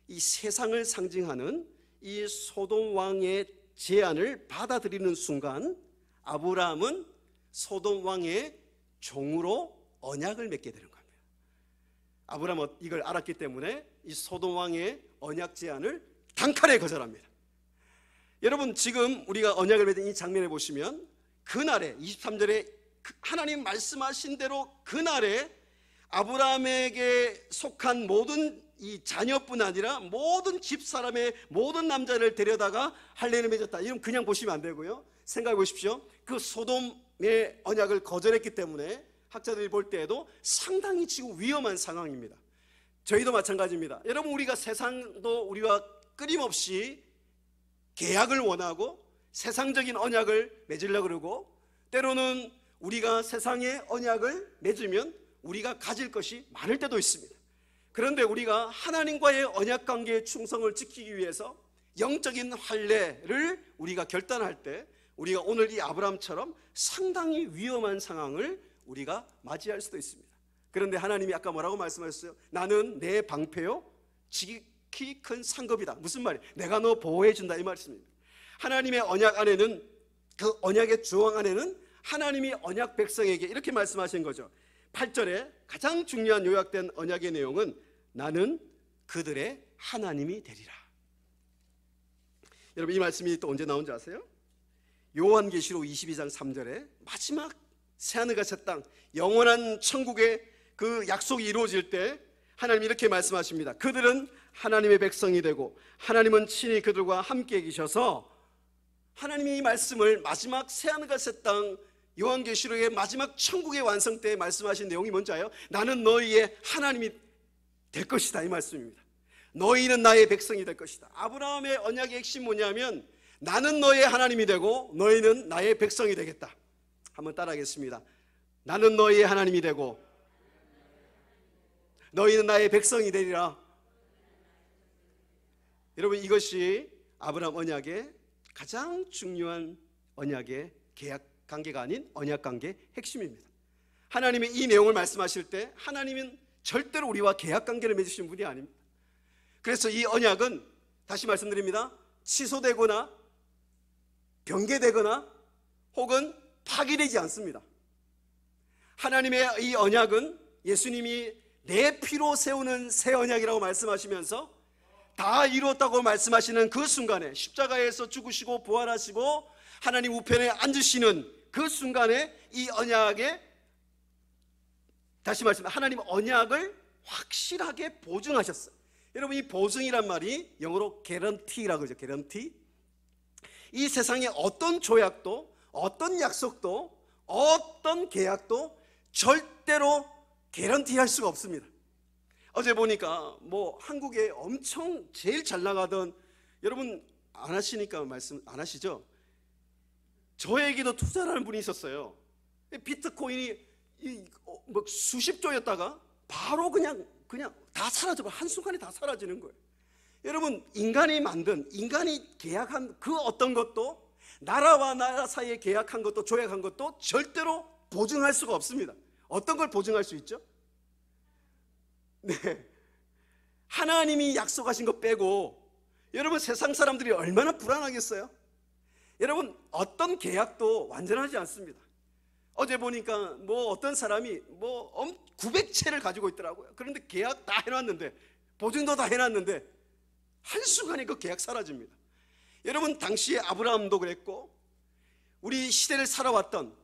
이 세상을 상징하는 이 소돔 왕의 제안을 받아들이는 순간 아브라함은 소돔 왕의 종으로 언약을 맺게 되는 겁니다. 아브라함은 이걸 알았기 때문에 이 소돔 왕의 언약 제안을 단칼에 거절합니다. 여러분, 지금 우리가 언약을 맺은 이 장면을 보시면 그날에 23절에 하나님 말씀하신 대로 그날에 아브라함에게 속한 모든 이 자녀뿐 아니라 모든 집사람의 모든 남자를 데려다가 할례를 맺었다. 이건 그냥 보시면 안 되고요, 생각해 보십시오. 그 소돔의 언약을 거절했기 때문에 학자들이 볼 때에도 상당히 지금 위험한 상황입니다. 저희도 마찬가지입니다. 여러분, 우리가 세상도 우리와 끊임없이 계약을 원하고 세상적인 언약을 맺으려고 그러고, 때로는 우리가 세상의 언약을 맺으면 우리가 가질 것이 많을 때도 있습니다. 그런데 우리가 하나님과의 언약 관계의 충성을 지키기 위해서 영적인 할례를 우리가 결단할 때 우리가 오늘 이 아브라함처럼 상당히 위험한 상황을 우리가 맞이할 수도 있습니다. 그런데 하나님이 아까 뭐라고 말씀하셨어요? 나는 내 방패요 지극히 큰 상급이다. 무슨 말이에요? 내가 너 보호해 준다, 이 말씀입니다. 하나님의 언약 안에는, 그 언약의 조항 안에는 하나님이 언약 백성에게 이렇게 말씀하신 거죠. 8절에 가장 중요한 요약된 언약의 내용은 나는 그들의 하나님이 되리라. 여러분, 이 말씀이 또 언제 나온지 아세요? 요한계시록 22장 3절에 마지막 새하늘과 새 땅, 영원한 천국의 그 약속이 이루어질 때 하나님이 이렇게 말씀하십니다. 그들은 하나님의 백성이 되고 하나님은 친히 그들과 함께 계셔서, 하나님이 이 말씀을 마지막 새하늘과 새 땅, 요한계시록의 마지막 천국의 완성 때 말씀하신 내용이 뭔지 알아요? 나는 너희의 하나님이 될 것이다, 이 말씀입니다. 너희는 나의 백성이 될 것이다. 아브라함의 언약의 핵심 뭐냐면 나는 너의 하나님이 되고 너희는 나의 백성이 되겠다. 한번 따라하겠습니다. 나는 너희의 하나님이 되고 너희는 나의 백성이 되리라. 여러분, 이것이 아브라함 언약의 가장 중요한 언약의 계약 관계가 아닌 언약 관계의 핵심입니다. 하나님이 이 내용을 말씀하실 때 하나님은 절대로 우리와 계약 관계를 맺으신 분이 아닙니다. 그래서 이 언약은, 다시 말씀드립니다, 취소되거나 변개되거나 혹은 파기되지 않습니다. 하나님의 이 언약은 예수님이 내 피로 세우는 새 언약이라고 말씀하시면서 다 이루었다고 말씀하시는 그 순간에, 십자가에서 죽으시고 부활하시고 하나님 우편에 앉으시는 그 순간에 이 언약의 다시 말씀해, 하나님 언약을 확실하게 보증하셨어요. 여러분, 이 보증이란 말이 영어로 guarantee라고 그러죠. guarantee. 이 세상에 어떤 조약도, 어떤 약속도, 어떤 계약도 절대로 guarantee할 수가 없습니다. 어제 보니까 한국에 엄청 제일 잘 나가던, 여러분 안 하시니까 말씀 안 하시죠? 저에게도 투자라는 분이 있었어요. 비트코인이 수십조였다가 바로 그냥 다 사라져버려. 한순간에 다 사라지는 거예요. 여러분, 인간이 계약한 그 어떤 것도, 나라와 나라 사이에 계약한 것도, 조약한 것도 절대로 보증할 수가 없습니다. 어떤 걸 보증할 수 있죠? 네, 하나님이 약속하신 것 빼고 여러분, 세상 사람들이 얼마나 불안하겠어요? 여러분, 어떤 계약도 완전하지 않습니다. 어제 보니까 어떤 사람이 900채를 가지고 있더라고요. 그런데 계약 다 해놨는데, 보증도 다 해놨는데 한순간에 그 계약 사라집니다. 여러분, 당시에 아브라함도 그랬고, 우리 시대를 살아왔던,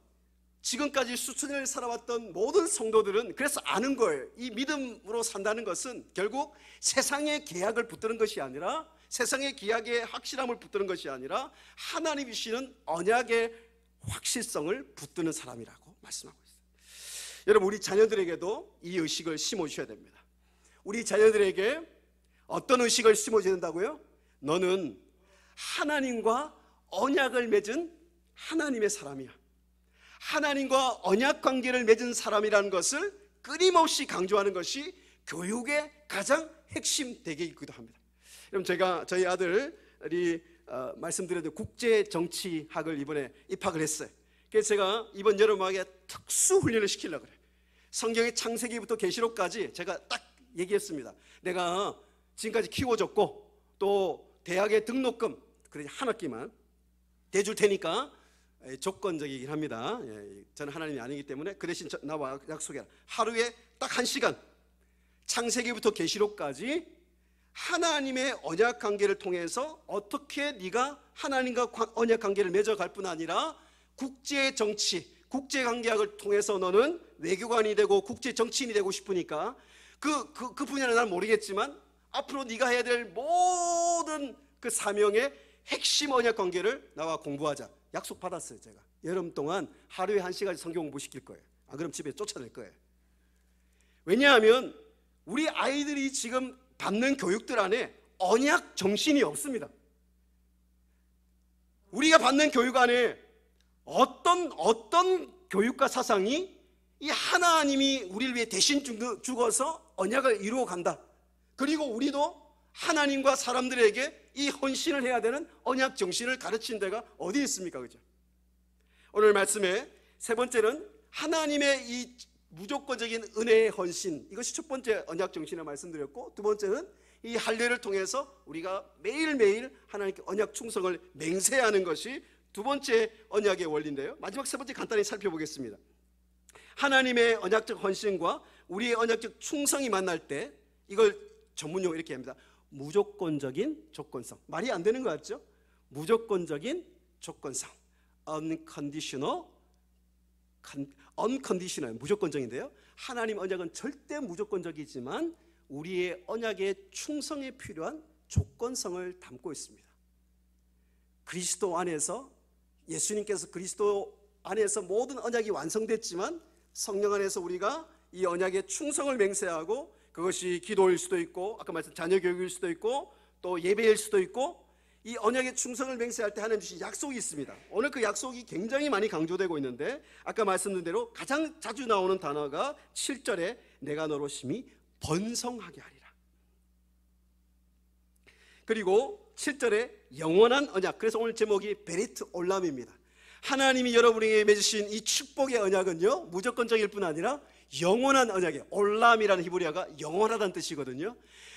지금까지 수천 년을 살아왔던 모든 성도들은 그래서 아는 거예요. 이 믿음으로 산다는 것은 결국 세상의 계약을 붙드는 것이 아니라, 세상의 계약에 확실함을 붙드는 것이 아니라 하나님이 주시는 언약의 확실성을 붙드는 사람이라고 말씀하고 있어요. 여러분, 우리 자녀들에게도 이 의식을 심어주셔야 됩니다. 우리 자녀들에게 어떤 의식을 심어줘야 된다고요? 너는 하나님과 언약을 맺은 하나님의 사람이야. 하나님과 언약 관계를 맺은 사람이라는 것을 끊임없이 강조하는 것이 교육의 가장 핵심 대목이기도 합니다. 여러분, 저희 아들이 말씀드렸는데 국제정치학을 이번에 입학을 했어요. 그래서 제가 이번 여름방학에 특수 훈련을 시키려고 그래요. 성경의 창세기부터 계시록까지 제가 딱 얘기했습니다. 내가 지금까지 키워줬고, 또 대학의 등록금 한 학기만 대줄 테니까 조건적이긴 합니다. 저는 하나님이 아니기 때문에 그 대신 나와 약속해라. 하루에 딱 1시간, 창세기부터 계시록까지 하나님의 언약 관계를 통해서 어떻게 네가 하나님과 언약 관계를 맺어갈 뿐 아니라 국제 정치, 국제 관계학을 통해서 너는 외교관이 되고 국제 정치인이 되고 싶으니까 그 분야는 난 모르겠지만 앞으로 네가 해야 될 모든 그 사명의 핵심 언약 관계를 나와 공부하자. 약속 받았어요. 제가 여름 동안 하루에 1시간 성경 공부 시킬 거예요. 안 그럼 집에 쫓아낼 거예요. 왜냐하면 우리 아이들이 지금 받는 교육들 안에 언약 정신이 없습니다. 우리가 받는 교육 안에 어떤 교육과 사상이 이 하나님이 우리를 위해 대신 죽어서 언약을 이루어 간다. 그리고 우리도 하나님과 사람들에게 이 헌신을 해야 되는 언약 정신을 가르치는 데가 어디 있습니까? 그죠? 오늘 말씀에 세 번째는 하나님의 이 무조건적인 은혜의 헌신, 이것이 첫 번째 언약 정신을 말씀드렸고, 두 번째는 이 할례를 통해서 우리가 매일매일 하나님께 언약 충성을 맹세하는 것이 두 번째 언약의 원리인데요. 마지막 세 번째 간단히 살펴보겠습니다. 하나님의 언약적 헌신과 우리의 언약적 충성이 만날 때 이걸 전문용어 이렇게 합니다. 무조건적인 조건성. 말이 안 되는 것 같죠? 무조건적인 조건성. unconditional, 무조건적인데요. 하나님 언약은 절대 무조건적이지만 우리의 언약의 충성에 필요한 조건성을 담고 있습니다. 그리스도 안에서, 예수님께서 그리스도 안에서 모든 언약이 완성됐지만 성령 안에서 우리가 이 언약의 충성을 맹세하고, 그것이 기도일 수도 있고, 아까 말씀 자녀 교육일 수도 있고, 또 예배일 수도 있고, 이 언약의 충성을 맹세할 때 하나님 주신 약속이 있습니다. 오늘 그 약속이 굉장히 많이 강조되고 있는데, 아까 말씀드린 대로 가장 자주 나오는 단어가 7절에 내가 너로 심히 번성하게 하리라. 그리고 7절에 영원한 언약. 그래서 오늘 제목이 베리트 올람입니다. 하나님이 여러분에게 맺으신 이 축복의 언약은요, 무조건적일 뿐 아니라 영원한 언약이에요. 올람이라는 히브리어가 영원하다는 뜻이거든요.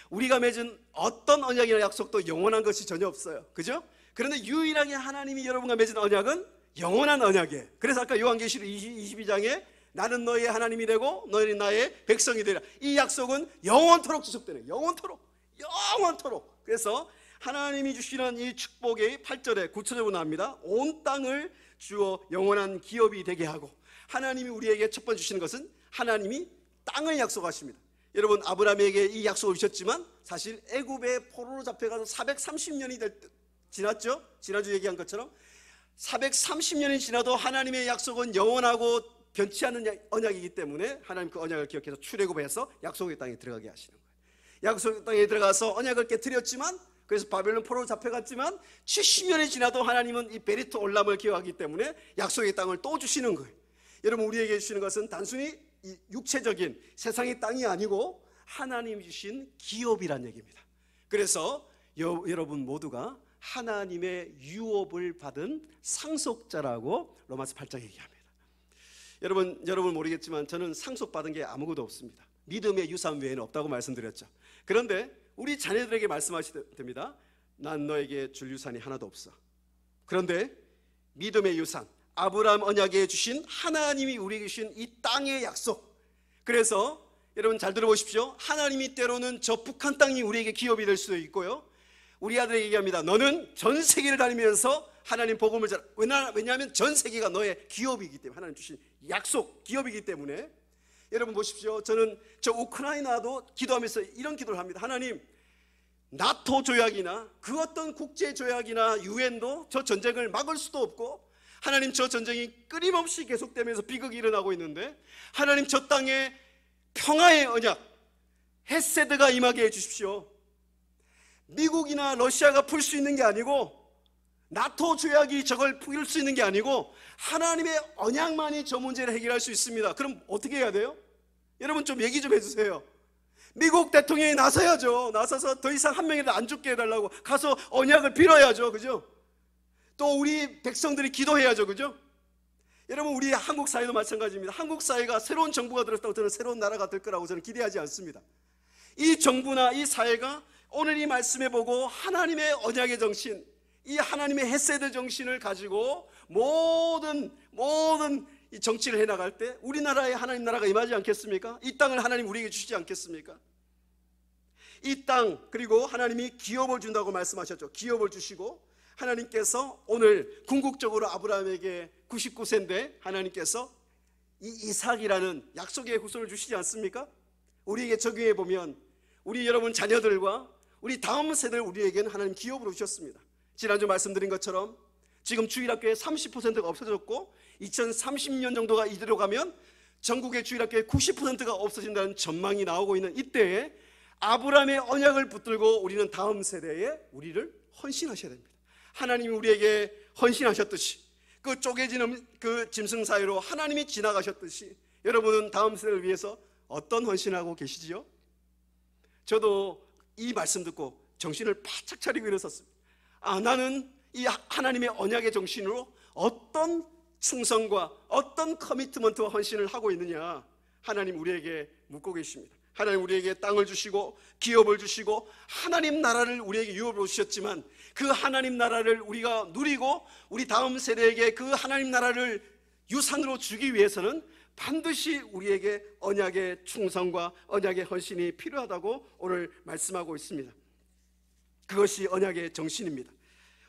우리가 맺은 어떤 언약이나 약속도 영원한 것이 전혀 없어요. 그죠? 그런데 유일하게 하나님이 여러분과 맺은 언약은 영원한 언약이에요. 그래서 아까 요한계시록 22장에 나는 너희의 하나님이 되고 너희는 나의 백성이 되리라. 이 약속은 영원토록 지속되는, 영원토록. 그래서 하나님이 주시는 이 축복의 8절에 구체적으로 나옵니다. 온 땅을 주어 영원한 기업이 되게 하고, 하나님이 우리에게 첫 번째 주시는 것은 하나님이 땅을 약속하십니다. 여러분, 아브라함에게 이 약속을 주셨지만 사실 애굽에 포로로 잡혀가서 430년이 지났죠. 지난주 얘기한 것처럼 430년이 지나도 하나님의 약속은 영원하고 변치 않는 언약이기 때문에 하나님 그 언약을 기억해서 출애굽해서 약속의 땅에 들어가게 하시는 거예요. 약속의 땅에 들어가서 언약을 깨뜨렸지만, 그래서 바벨론 포로로 잡혀갔지만 70년이 지나도 하나님은 이 베리트 올람을 기억하기 때문에 약속의 땅을 또 주시는 거예요. 여러분, 우리에게 주시는 것은 단순히 이 육체적인 세상의 땅이 아니고 하나님이 주신 기업이란 얘기입니다. 그래서 여러분 모두가 하나님의 유업을 받은 상속자라고 로마서 8장 얘기합니다. 여러분 모르겠지만 저는 상속받은 게 아무것도 없습니다. 믿음의 유산 외에는 없다고 말씀드렸죠. 그런데 우리 자녀들에게 말씀하십니다. 난 너에게 줄 유산이 하나도 없어. 그런데 믿음의 유산, 아브라함 언약에 주신 하나님이 우리에게 주신 이 땅의 약속. 그래서 여러분 잘 들어보십시오. 하나님이 때로는 저 북한 땅이 우리에게 기업이 될 수도 있고요, 우리 아들에게 얘기합니다. 너는 전 세계를 다니면서 하나님 복음을 전하. 왜냐하면 전 세계가 너의 기업이기 때문에, 하나님 주신 약속, 기업이기 때문에. 여러분 보십시오. 저는 저 우크라이나도 기도하면서 이런 기도를 합니다. 하나님, 나토 조약이나 그 어떤 국제 조약이나 유엔도 저 전쟁을 막을 수도 없고, 하나님 저 전쟁이 끊임없이 계속되면서 비극이 일어나고 있는데, 하나님 저 땅에 평화의 언약, 헤세드가 임하게 해주십시오. 미국이나 러시아가 풀 수 있는 게 아니고, 나토 조약이 저걸 풀 수 있는 게 아니고 하나님의 언약만이 저 문제를 해결할 수 있습니다. 그럼 어떻게 해야 돼요? 여러분 좀 얘기 좀 해주세요. 미국 대통령이 나서야죠. 나서서 더 이상 한 명이라도 안 죽게 해달라고 가서 언약을 빌어야죠. 그죠? 또 우리 백성들이 기도해야죠. 그죠? 여러분, 우리 한국 사회도 마찬가지입니다. 한국 사회가 새로운 정부가 들었다고 저는 새로운 나라가 될 거라고 저는 기대하지 않습니다. 이 정부나 이 사회가 오늘 이 말씀해 보고 하나님의 언약의 정신, 이 하나님의 헤세드 정신을 가지고 모든 이 정치를 해나갈 때 우리나라에 하나님 나라가 임하지 않겠습니까? 이 땅을 하나님 우리에게 주시지 않겠습니까? 이 땅, 그리고 하나님이 기업을 준다고 말씀하셨죠. 기업을 주시고, 하나님께서 오늘 궁극적으로 아브라함에게 99세인데 하나님께서 이 이삭이라는 약속의 후손을 주시지 않습니까? 우리에게 적용해 보면 우리 여러분 자녀들과 우리 다음 세대를 우리에게는 하나님 기업으로 주셨습니다. 지난주 말씀드린 것처럼 지금 주일학교에 30%가 없어졌고 2030년 정도가 이대로 가면 전국의 주일학교의 90%가 없어진다는 전망이 나오고 있는 이때에 아브라함의 언약을 붙들고 우리는 다음 세대에 우리를 헌신하셔야 됩니다. 하나님이 우리에게 헌신하셨듯이, 그 쪼개지는 그 짐승 사이로 하나님이 지나가셨듯이 여러분은 다음 세대를 위해서 어떤 헌신하고 계시지요? 저도 이 말씀 듣고 정신을 바짝 차리고 일어섰습니다. 나는 이 하나님의 언약의 정신으로 어떤 충성과 어떤 커미트먼트와 헌신을 하고 있느냐, 하나님 우리에게 묻고 계십니다. 하나님 우리에게 땅을 주시고 기업을 주시고 하나님 나라를 우리에게 유업으로 주셨지만, 그 하나님 나라를 우리가 누리고 우리 다음 세대에게 그 하나님 나라를 유산으로 주기 위해서는 반드시 우리에게 언약의 충성과 언약의 헌신이 필요하다고 오늘 말씀하고 있습니다. 그것이 언약의 정신입니다.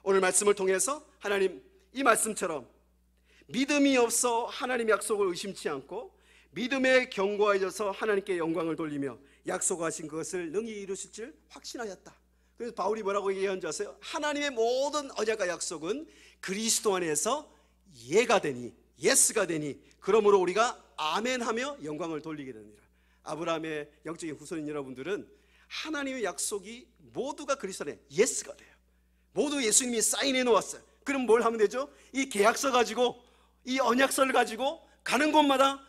오늘 말씀을 통해서 하나님 이 말씀처럼 믿음이 없어 하나님 약속을 의심치 않고 믿음에 견고해져서 하나님께 영광을 돌리며 약속하신 것을 능히 이루실 줄 확신하였다. 그래서 바울이 뭐라고 얘기하는지 아세요? 하나님의 모든 언약과 약속은 그리스도 안에서 예가 되니, 예스가 되니, 그러므로 우리가 아멘하며 영광을 돌리게 됩니다. 아브라함의 영적인 후손인 여러분들은 하나님의 약속이 모두가 그리스도 안에 예스가 돼요. 모두 예수님이 사인해 놓았어요. 그럼 뭘 하면 되죠? 이 계약서 가지고, 이 언약서를 가지고 가는 곳마다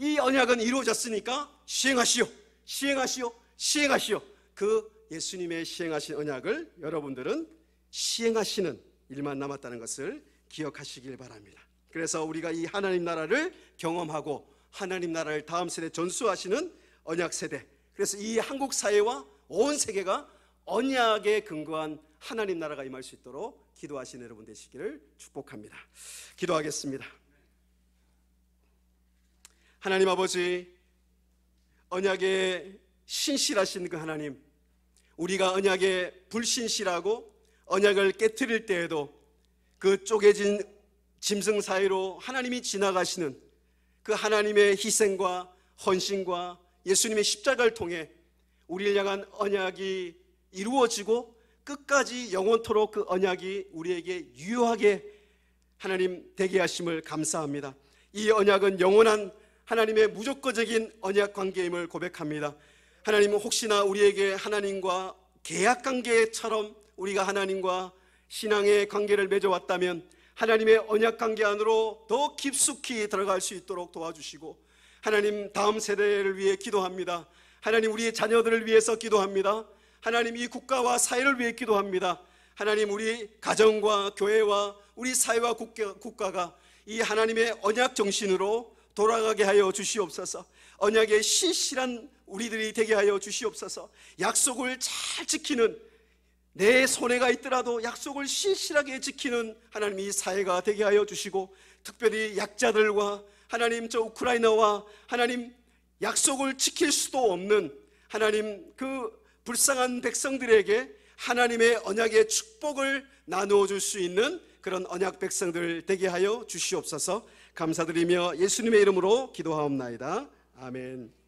이 언약은 이루어졌으니까 시행하시오, 시행하시오, 시행하시오. 그 예수님의 시행하신 언약을 여러분들은 시행하시는 일만 남았다는 것을 기억하시길 바랍니다. 그래서 우리가 이 하나님 나라를 경험하고 하나님 나라를 다음 세대에 전수하시는 언약 세대, 그래서 이 한국 사회와 온 세계가 언약에 근거한 하나님 나라가 임할 수 있도록 기도하시는 여러분 되시기를 축복합니다. 기도하겠습니다. 하나님 아버지, 언약에 신실하신 그 하나님, 우리가 언약에 불신실하고 언약을 깨트릴 때에도 그 쪼개진 짐승 사이로 하나님이 지나가시는 그 하나님의 희생과 헌신과 예수님의 십자가를 통해 우리를 향한 언약이 이루어지고 끝까지 영원토록 그 언약이 우리에게 유효하게 하나님 되게 하심을 감사합니다. 이 언약은 영원한 하나님의 무조건적인 언약 관계임을 고백합니다. 하나님은 혹시나 우리에게 하나님과 계약 관계처럼 우리가 하나님과 신앙의 관계를 맺어왔다면 하나님의 언약 관계 안으로 더 깊숙이 들어갈 수 있도록 도와주시고, 하나님 다음 세대를 위해 기도합니다. 하나님 우리의 자녀들을 위해서 기도합니다. 하나님 이 국가와 사회를 위해 기도합니다. 하나님 우리 가정과 교회와 우리 사회와 국가가 이 하나님의 언약 정신으로 돌아가게 하여 주시옵소서. 언약의 신실한 우리들이 되게 하여 주시옵소서. 약속을 잘 지키는, 내 손해가 있더라도 약속을 신실하게 지키는 하나님 이 사회가 되게 하여 주시고, 특별히 약자들과 하나님 저 우크라이나와 하나님 약속을 지킬 수도 없는 하나님 그 불쌍한 백성들에게 하나님의 언약의 축복을 나누어 줄 수 있는 그런 언약 백성들 되게 하여 주시옵소서. 감사드리며 예수님의 이름으로 기도하옵나이다. 아멘.